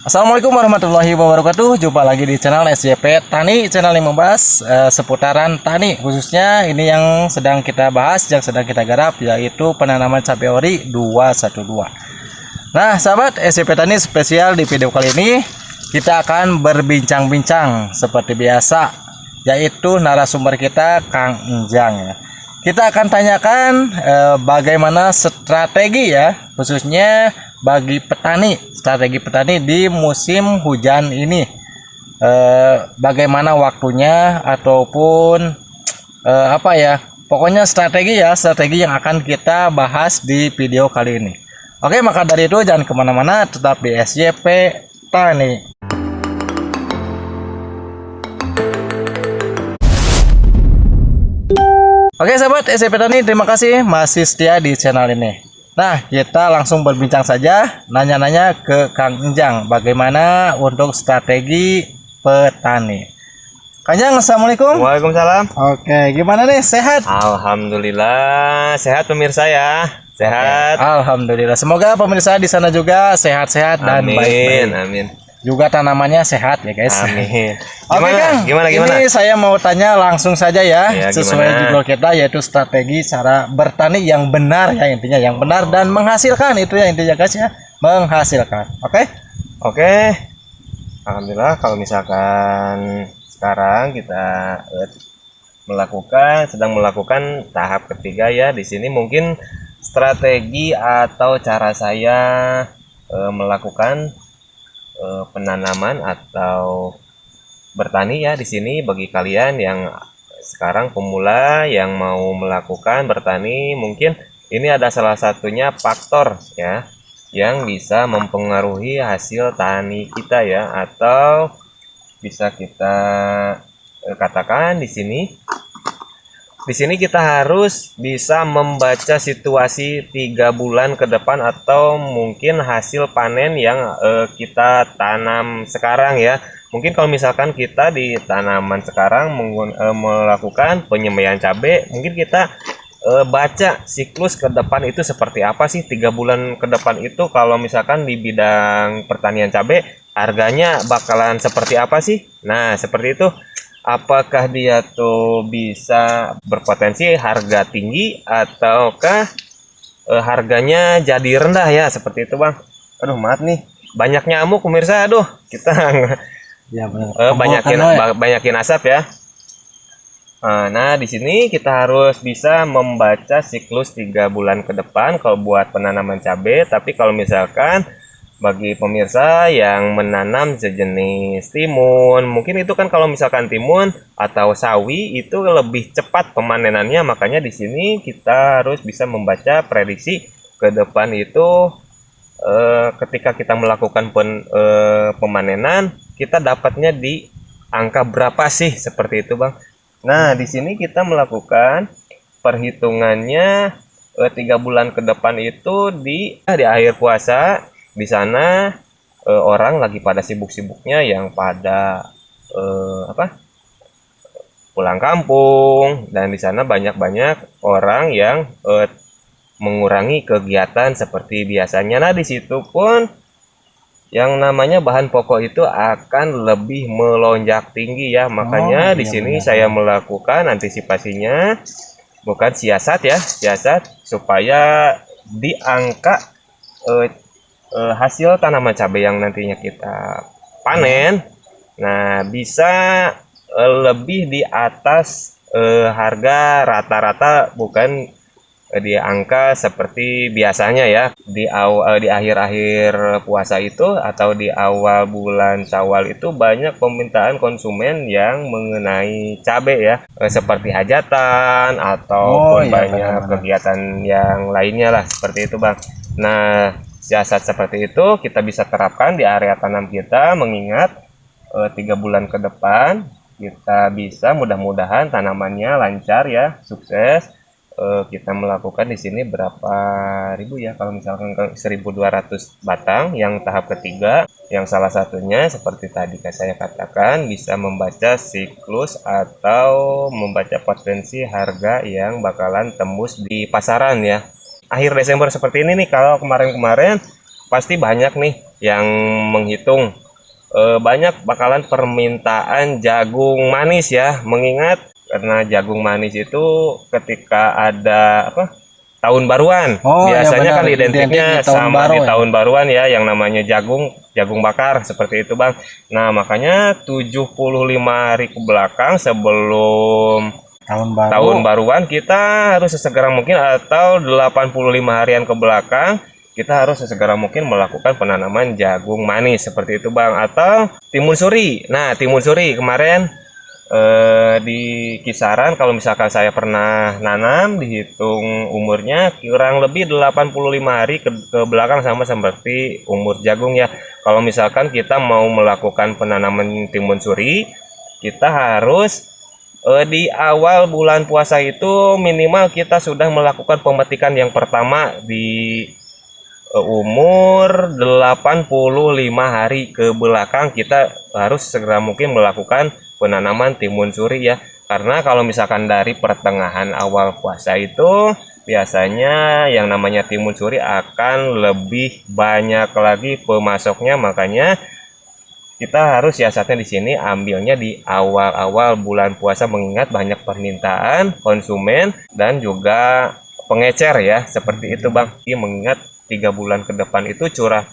Assalamualaikum warahmatullahi wabarakatuh. Jumpa lagi di channel SJP Tani, channel yang membahas seputaran tani, khususnya ini yang sedang kita bahas, yang sedang kita garap, yaitu penanaman cabai ori 212. Nah sahabat SJP Tani, spesial di video kali ini kita akan berbincang-bincang seperti biasa, yaitu narasumber kita Kang Enjang ya. Kita akan tanyakan bagaimana strategi ya, khususnya bagi petani, strategi petani di musim hujan ini. Bagaimana waktunya ataupun apa ya, pokoknya strategi yang akan kita bahas di video kali ini. Oke, maka dari itu jangan kemana-mana, tetap di SJP Tani. Oke sahabat SJP Tani, terima kasih masih setia di channel ini. Nah, kita langsung berbincang saja, nanya-nanya ke Kang Enjang bagaimana untuk strategi petani. Kang Enjang, assalamualaikum. Waalaikumsalam. Oke, gimana nih, sehat? Alhamdulillah sehat pemirsa ya. Sehat. Oke, alhamdulillah. Semoga pemirsa di sana juga sehat-sehat dan baik-baik. Amin. Juga tanamannya sehat ya guys. Amin. Oke Kang, Gimana? ini saya mau tanya langsung saja ya, sesuai gimana? judul kita, yaitu strategi cara bertani yang benar ya, intinya yang benar dan menghasilkan, itu ya intinya guys ya, menghasilkan. Oke. Alhamdulillah kalau misalkan sekarang kita sedang melakukan tahap ketiga ya. Di sini mungkin strategi atau cara saya melakukan penanaman atau bertani ya di sini. Bagi kalian yang sekarang pemula yang mau melakukan bertani, mungkin ini ada salah satunya faktor ya yang bisa mempengaruhi hasil tani kita ya, atau bisa kita katakan di sini kita harus bisa membaca situasi 3 bulan ke depan atau mungkin hasil panen yang kita tanam sekarang ya. Mungkin kalau misalkan kita di tanaman sekarang melakukan penyembelihan cabai, mungkin kita baca siklus ke depan itu seperti apa sih 3 bulan ke depan itu. Kalau misalkan di bidang pertanian cabai harganya bakalan seperti apa sih. Nah seperti itu. Apakah dia tuh bisa berpotensi harga tinggi ataukah harganya jadi rendah ya, seperti itu Bang. Aduh maaf nih, banyak nyamuk pemirsa. Aduh kita Ya, benar. banyakin asap ya. Nah di sini kita harus bisa membaca siklus 3 bulan ke depan kalau buat penanaman cabai. Tapi kalau misalkan bagi pemirsa yang menanam sejenis timun, mungkin itu kan kalau misalkan timun atau sawi itu lebih cepat pemanenannya, makanya di sini kita harus bisa membaca prediksi ke depan itu. Ketika kita melakukan pemanenan, kita dapatnya di angka berapa sih, seperti itu Bang. Nah di sini kita melakukan perhitungannya 3 bulan ke depan itu di akhir puasa. Di sana orang lagi pada sibuk-sibuknya, yang pada pulang kampung, dan di sana banyak orang yang mengurangi kegiatan seperti biasanya. Nah di situ pun yang namanya bahan pokok itu akan lebih melonjak tinggi ya. Makanya di sini saya melakukan antisipasinya, bukan siasat ya, siasat supaya di angka hasil tanaman cabai yang nantinya kita panen, nah bisa lebih di atas harga rata-rata, bukan di angka seperti biasanya ya. Di akhir-akhir puasa itu atau di awal bulan Syawal itu banyak permintaan konsumen yang mengenai cabai ya, seperti hajatan ataupun banyak kegiatan yang lainnya lah, seperti itu Bang. Nah siasat seperti itu kita bisa terapkan di area tanam kita, mengingat 3 bulan ke depan kita bisa mudah-mudahan tanamannya lancar ya, sukses. Kita melakukan di sini berapa ribu ya, kalau misalkan 1.200 batang yang tahap ketiga, yang salah satunya seperti tadi saya katakan bisa membaca siklus atau membaca potensi harga yang bakalan tembus di pasaran ya. Akhir Desember seperti ini nih, kalau kemarin-kemarin pasti banyak nih yang menghitung banyak bakalan permintaan jagung manis ya, mengingat karena jagung manis itu ketika ada tahun baruan, biasanya kan identiknya sama di tahun baruan ya, yang namanya jagung bakar seperti itu Bang. Nah makanya 75 hari ke belakang sebelum tahun baruan kita harus sesegera mungkin, atau 85 harian ke belakang kita harus sesegera mungkin melakukan penanaman jagung manis seperti itu Bang, atau timun suri. Nah timun suri kemarin di kisaran kalau misalkan saya pernah nanam, dihitung umurnya kurang lebih 85 hari ke belakang, sama seperti umur jagung ya. Kalau misalkan kita mau melakukan penanaman timun suri, kita harus di awal bulan puasa itu minimal kita sudah melakukan pemetikan yang pertama di umur 85 hari ke belakang. Kita harus segera mungkin melakukan penanaman timun suri ya, karena kalau misalkan dari pertengahan awal puasa itu biasanya yang namanya timun suri akan lebih banyak lagi pemasoknya. Makanya kita harus siasatnya di sini ambilnya di awal-awal bulan puasa, mengingat banyak permintaan konsumen dan juga pengecer ya, seperti itu Bang. Mengingat 3 bulan ke depan itu curah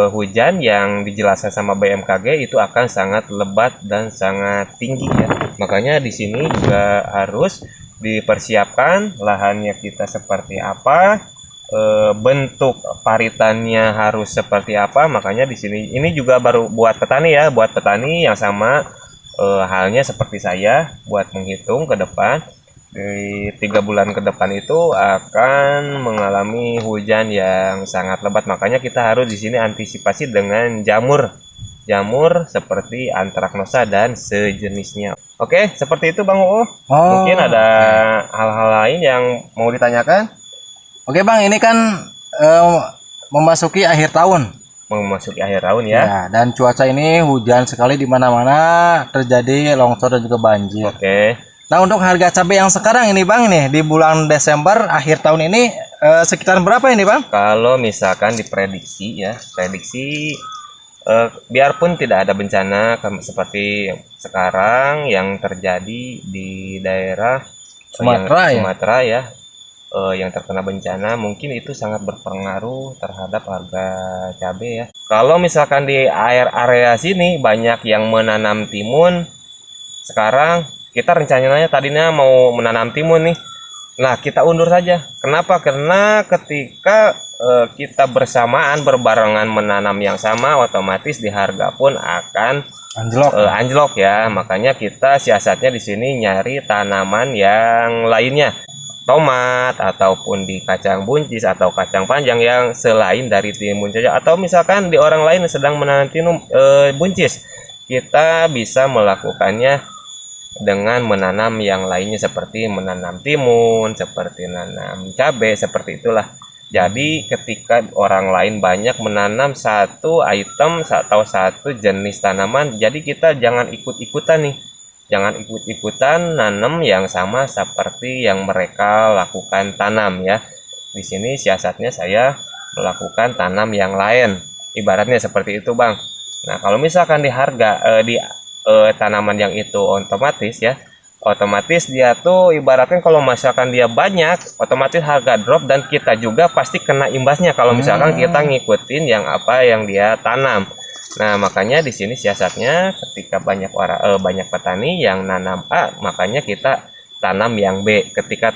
hujan yang dijelaskan sama BMKG itu akan sangat lebat dan sangat tinggi ya. Makanya di sini juga harus dipersiapkan lahannya kita seperti apa, bentuk paritannya harus seperti apa. Makanya di sini ini juga baru buat petani ya, buat petani yang sama halnya seperti saya, buat menghitung ke depan di 3 bulan ke depan itu akan mengalami hujan yang sangat lebat. Makanya kita harus di sini antisipasi dengan jamur seperti antraknosa dan sejenisnya. Oke, seperti itu Bang Uu. Mungkin ada hal-hal lain yang mau ditanyakan? Oke Bang, ini kan memasuki akhir tahun. Memasuki akhir tahun ya. Dan cuaca ini hujan sekali, di mana-mana terjadi longsor dan juga banjir. Oke. Nah untuk harga cabai yang sekarang ini Bang, nih di bulan Desember akhir tahun ini sekitar berapa ini Bang? Kalau misalkan diprediksi ya, biarpun tidak ada bencana seperti sekarang yang terjadi di daerah Sumatera ya, yang terkena bencana, mungkin itu sangat berpengaruh terhadap harga cabai ya. Kalau misalkan di area sini banyak yang menanam timun, sekarang kita rencananya tadinya mau menanam timun nih. Nah, kita undur saja. Kenapa? Karena ketika kita bersamaan berbarengan menanam yang sama, otomatis di harga pun akan anjlok ya. Makanya kita siasatnya di sini nyari tanaman yang lainnya. Tomat ataupun di kacang buncis atau kacang panjang yang selain dari timun saja, atau misalkan di orang lain sedang menanam buncis, kita bisa melakukannya dengan menanam yang lainnya seperti menanam timun, seperti menanam cabai, seperti itulah. Jadi ketika orang lain banyak menanam satu item atau satu jenis tanaman, jadi kita jangan ikut-ikutan nih. Jangan ikut-ikutan nanam yang sama seperti yang mereka lakukan tanam ya. Di sini siasatnya saya melakukan tanam yang lain. Ibaratnya seperti itu Bang. Nah kalau misalkan di harga tanaman yang itu otomatis dia tuh ibaratnya kalau misalkan dia banyak, otomatis harga drop dan kita juga pasti kena imbasnya kalau misalkan kita ngikutin yang apa yang dia tanam. Nah makanya di sini siasatnya ketika banyak petani yang nanam A, makanya kita tanam yang B. Ketika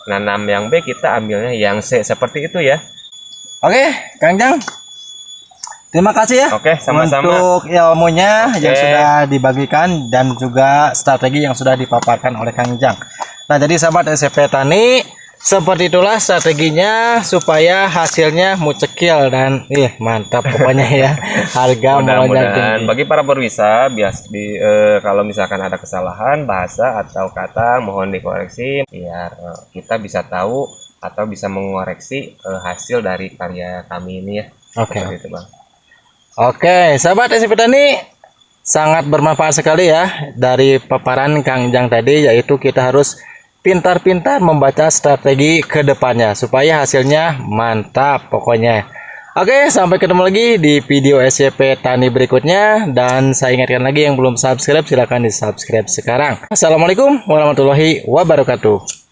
nanam yang B, kita ambilnya yang C, seperti itu ya. Oke Kang Jang, terima kasih ya. Oke, sama-sama. Untuk ilmunya yang sudah dibagikan dan juga strategi yang sudah dipaparkan oleh Kang Jang. Nah, jadi sahabat SCP Tani, seperti itulah strateginya supaya hasilnya mucekil dan mantap pokoknya ya. Harga mudah-mudahan bagi para berwisata kalau misalkan ada kesalahan bahasa atau kata mohon dikoreksi biar kita bisa tahu atau bisa mengoreksi hasil dari karya kami ini ya. Oke. Seperti itu, Bang. Oke, sahabat SCP Tani, sangat bermanfaat sekali ya dari paparan Kang Jang tadi, yaitu kita harus pintar-pintar membaca strategi ke depannya supaya hasilnya mantap pokoknya. Oke, sampai ketemu lagi di video SCP Tani berikutnya. Dan saya ingatkan lagi yang belum subscribe, silahkan di subscribe sekarang. Assalamualaikum warahmatullahi wabarakatuh.